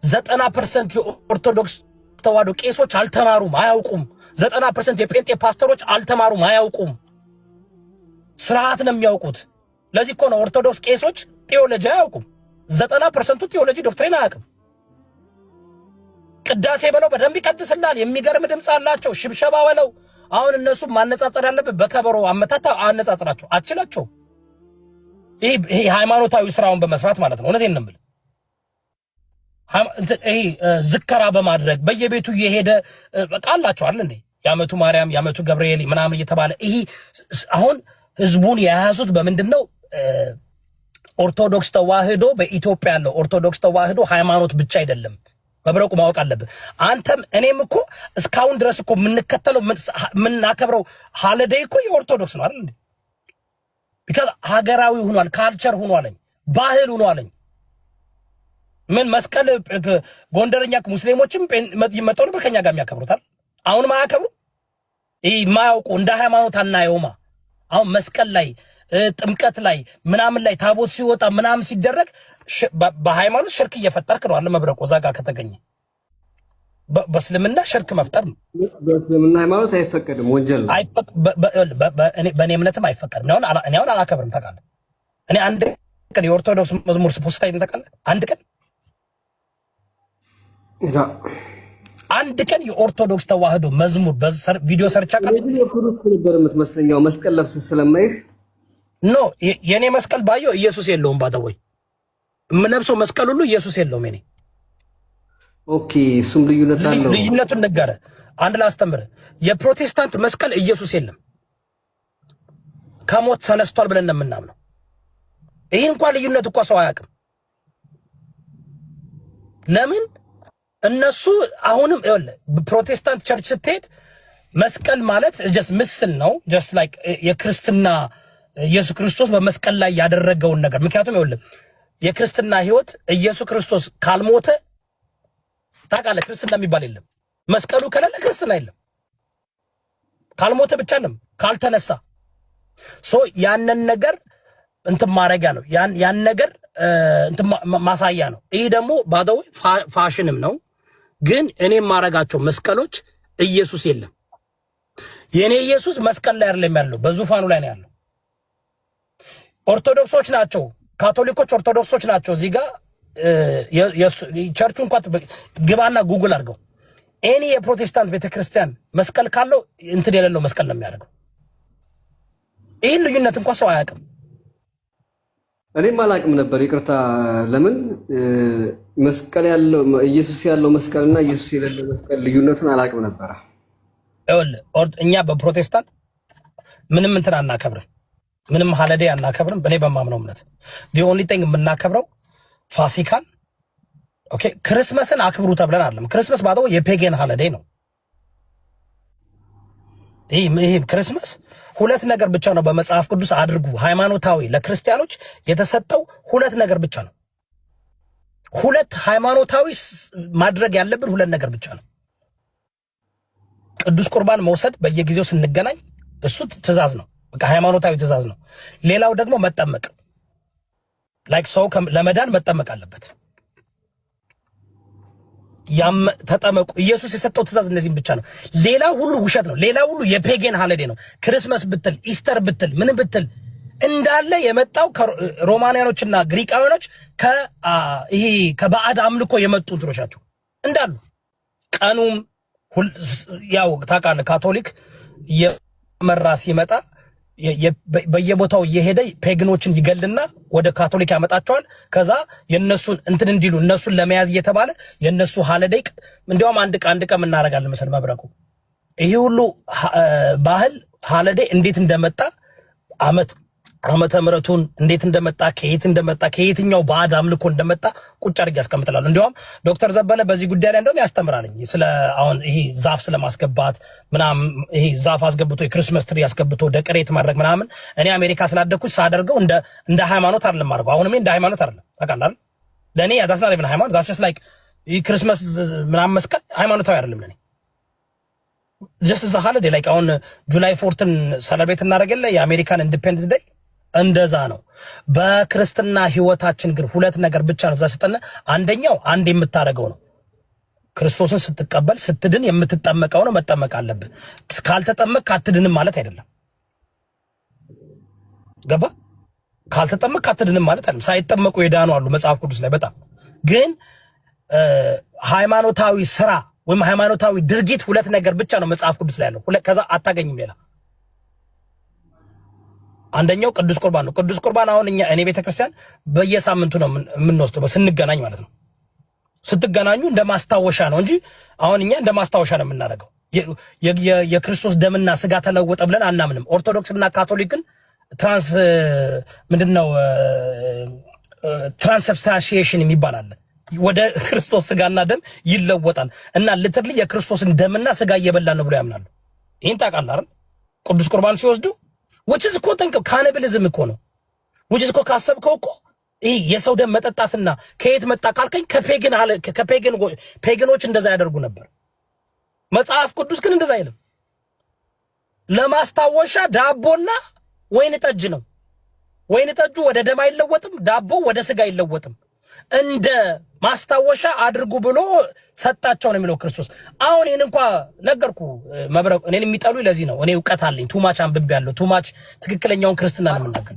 90% የኦርቶዶክስ ተዋህዶ ቄሶች አልተማሩም አያውቁም 90% የጴንጤ ፓስተሮች አልተማሩም አያውቁም ስርዓት ነው የሚያውቁት ለዚህ እኮ ነው ኦርቶዶክስ ቄሶች ቴዎሎጂ አያውቁም 90% ቴዎሎጂ ዶክትሪን አያውቁም ቅዳሴ በለው በደንብ ይቀድስላል የሚገርም ድምጽ አላቸው ሽብሸባ በለው አሁን እነሱ ማነጻጸር ያለበት በከበሮ አመታታ አነጻጽራቸው አትችላቸው ይሄ ሃይማኖታዊ ስራውን በመስራት ማለት ነው እውነቴን ነው ይሄ ዝከራ በማድረግ በየቤቱ እየሄደ ቃላቸው አይደል እንዴ ያመቱ ማርያም ያመቱ ገብርኤል ምናምን እየተባለ ይሄ አሁን ህዝቡን የያዙት በምንድነው ኦርቶዶክስ ተዋህዶ በኢትዮጵያ ያለው ኦርቶዶክስ ተዋህዶ ሃይማኖት ብቻ አይደለም መብረቁ ማወቅ አለበት አንተም እኔም እኮ እስካሁን ድረስ እኮ ምንከተለው ምናከብረው ሃሊዴይ እኮ የኦርቶዶክስ ነው አይደል እንዴ ቢካዝ ሀገራዊ ሆኗል ካልቸር ሆኗል ባህል ሆኗል ምን መስቀል ጎንደረኛ ሙስሊሞችም ይመጣው ነበር ከኛ ጋር የሚያከብሩታል አሁን ማያከብሩ ይሄ ማያውቁ እንደ ሃይማኖት አናየውማ አሁን መስቀል ላይ ጥምቀት ላይ ምናምን ላይ ታቦት ሲወጣ ምናምን ሲደረግ በሃይማኖት ሽርክ እየፈጠርክ ነው አለ መብረቆ ዛጋ ከተገኘ በእስልምና ሽርክ መፍጠር ነው በእስልምና ሃይማኖት አይፈቀድም ወንጀል ነው በእኔ እምነትም አይፈቀድም እኔ አሁን አላከብርም ታውቃለህ እኔ አንድ ቀን የኦርቶዶክስ መዝሙር ስፖስት አይተን ታውቃለህ አንድ ቀን የኦርቶዶክስ ተዋህዶ መዝሙር ቪዲዮ ሰርቻ ቀን ኦርቶዶክስ ነበር የምትመስለኛው መስቀል ለብሰ ስለማይህ ኖ የኔ መስቀል ባየው ኢየሱስ የለውም ባደወይ ምንብሰው መስቀል ሁሉ ኢየሱስ የለውም እኔ ኦኬ እሱም ልዩነት አለው ልዩነቱን ነገረ አንድ ላስተምር የፕሮቴስታንት መስቀል ኢየሱስ የለም ከሞት ተነስቷል ብለን ነው የምናምነው ይሄ እንኳን ልዩነት እኮ ሰው አያውቅም ለምን እነሱ አሁንም ፕሮቴስታንት ቸርች ስትሄድ መስቀል ማለት just ምስል ነው just like የክርስትና ኢየሱስ ክርስቶስ በመስቀል ላይ ያደረገውን ነገር ምክንያቱም የክርስትና ህይወት ኢየሱስ ክርስቶስ ካልሞተ ታውቃለህ ክርስትና የሚባል የለም መስቀሉ ከሌለ ክርስትና የለም ካልሞተ ብቻ ነው ካልተነሳ ያንን ነገር እንትን ማረጋ ነው ያን ነገር እንትን ማሳያ ነው ይሄ ደግሞ ባደው ፋሽንም ነው ግን እኔ ማረጋቸው መስቀሎች ኢየሱስ የለም የኔ ኢየሱስ መስቀል ላይ አይደለም ያለው በዙፋኑ ላይ ነው ያለው ኦርቶዶክሶች ናቸው ካቶሊኮች ኦርቶዶክሶች ናቸው እዚህ ጋር ቸርቹ እንኳን ግባና ጉግል አድርገው እኔ የፕሮቴስታንት ቤተክርስቲያን መስቀል ካለው እንትን የሌለው መስቀል ነው የሚያደርገው ይሄን ልዩነት እንኳን ሰው አያውቅም እኔም አላውቅም ነበር ይቅርታ ለምን መስቀል ያለው ኢየሱስ ያለው መስቀልና ኢየሱስ የሌለው መስቀል ልዩነቱን አላውቅም ነበር እኛ በፕሮቴስታንት ምንም እንትን አናከብርም ምንም ሃሊዴይ አናከብርም በኔ በማምነው እምነት the only thing የምናከብረው ፋሲካን ኦኬ ክርስመስን አክብሩ ተብለን አይደለም ክርስመስ ባለው የፔጋን ሃሊዴይ ነው ይሄ ክርስመስ ሁለት ነገር ብቻ ነው በመጽሐፍ ቅዱስ አድርጉ ሃይማኖታዊ ለክርስቲያኖች የተሰጠው ሁለት ነገር ብቻ ነው ሁለት ሃይማኖታዊ ማድረግ ያለብን ሁለት ነገር ብቻ ነው ቅዱስ ቁርባን መውሰድ በየጊዜው ስንገናኝ እሱ ትእዛዝ ነው በቃ ሃይማኖታዊ ትእዛዝ ነው ሌላው ደግሞ መጠመቅ ላይክ ሰው ለመዳን መጠመቅ አለበት ተጠመቁ ኢየሱስ የሰጠው ትእዛዝ እነዚህም ብቻ ነው ሌላ ሁሉ ውሸት ነው ሌላ ሁሉ የፔጋን ሃሊዴይ ነው ክርስመስ ብትል ኢስተር ብትል ምን ብትል እንዳለ የመጣው ከሮማንያኖችና ግሪካውያኖች ይሄ ከባዕድ አምልኮ የመጡ እንትሮቻቸው እንዳሉ ቀኑም ያው ታውቃለህ ካቶሊክ የመራ ሲመጣ በየቦታው እየሄደ ፔግኖችን ይገልና ወደ ካቶሊክ ያመጣቸዋል ከዛ የነሱን እንትን እንዲሉ እነሱን ለመያዝ እየተባለ የነሱ ሃሊዴይ እንደውም አንድ ቀን እናረጋለን መሰል መብረቁ ይሄ ሁሉ ባህል ሃሊዴይ እንዴት እንደመጣ ዓመተ ምሕረቱን እንዴት እንደመጣ ከየትኛው ባዕድ አምልኮ እንደመጣ ቁጭ አድርጌ ያስቀምጥላል እንደውም ዶክተር ዘበነ በዚህ ጉዳይ ላይ እንደውም ያስተምራልኝ ስለ አሁን ይሄ ዛፍ ስለማስገባት ምናምን ይሄ ዛፍ አስገብቶ የክሪስማስ ትሪ አስገብቶ ደቀሬት ማድረግ ምናምን እኔ አሜሪካ ስላደኩኝ ሳደርገው እንደ ሃይማኖት አይደለም ማድረግ አሁንም እንደ ሃይማኖት አይደለም ታውቃለህ ለኔ that's not even ሃይማኖት that's just like ክሪስማስ ምናምን መስቀል ሃይማኖታዊ አይደለም ለኔ just as a holiday like on July 4th ሰለብሬት እናደርጋለን የአሜሪካን ኢንዲፔንደንስ ዴይ እንደዛ ነው። በክርስትና ህይወታችን ግን ሁለት ነገር ብቻ ነው ዘሰጠነ። አንደኛው አንድ የምታደርገው ነው። ክርስቶስን ስትቀበል ስትድን የምትጠመቀው ነው። መጠመቅ አለብህ። ካልተጠመቅ አትድንም ማለት አይደለም። ገባ? ካልተጠመቅ አትድንም ማለት አይደለም። ሳይጠመቁ የዳኑ አሉ መጽሐፍ ቅዱስ ላይ በጣም ግን ሃይማኖታዊ ስራ ወይም ሃይማኖታዊ ድርጊት ሁለት ነገር ብቻ ነው መጽሐፍ ቅዱስ ላይ ያለው። ከዛ አታገኝም ሌላ። አንደኛው ቅዱስ ቁርባን ነው። ቅዱስ ቁርባን አሁን እኔ ቤተክርስቲያን በየሳምንቱ ነው የምንወስደው ስንገናኝ ማለት ነው። ስትገናኙ እንደ ማስታወሻ ነው እንጂ አሁን እኛ እንደ ማስታወሻ ነው የምናደርገው። የክርስቶስ ደምና ስጋ ተለወጠ ብለን አናምንም። ኦርቶዶክስና ካቶሊክን ምንድነው ትራንስብስታንሺዬሽን የሚባል አለ። ወደ ክርስቶስ ስጋና ደም ይለወጣል እና ሊትራሊ የክርስቶስን ደምና ስጋ እየበላን ነው ብሎ ያምናሉ። ይሄን ታውቃለህ አይደል? ቅዱስ ቁርባን ሲወስዱ which is እኮ ካኒባሊዝም እኮ ነው። which is እኮ ካሰብከው እኮ ይሄ የሰው ደም መጠጣትና ከየት መጣ ካልከኝ ከፔግኖች እንደዛ ያደርጉ ነበር። መጽሐፍ ቅዱስ ግን እንደዛ አይልም። ለማስታወሻ ዳቦና ወይን ጠጅ ነው። ወይን ጠጁ ወደ ደም አይለወጥም፣ ዳቦ ወደ ስጋ አይለወጥም። እንደ ማስታወሻ አድርጉ ብሎ ሰጣቸው ነው የሚለው ክርስቶስ። አሁን ይሄን እንኳን ነገርኩ መብረቁ እኔን የሚጠሉ ለዚህ ነው። እኔ ዕውቀት አለኝ፣ ቱማች አንብቤያለሁ፣ ቱማች ትክክለኛውን ክርስትና ነው የምናገር።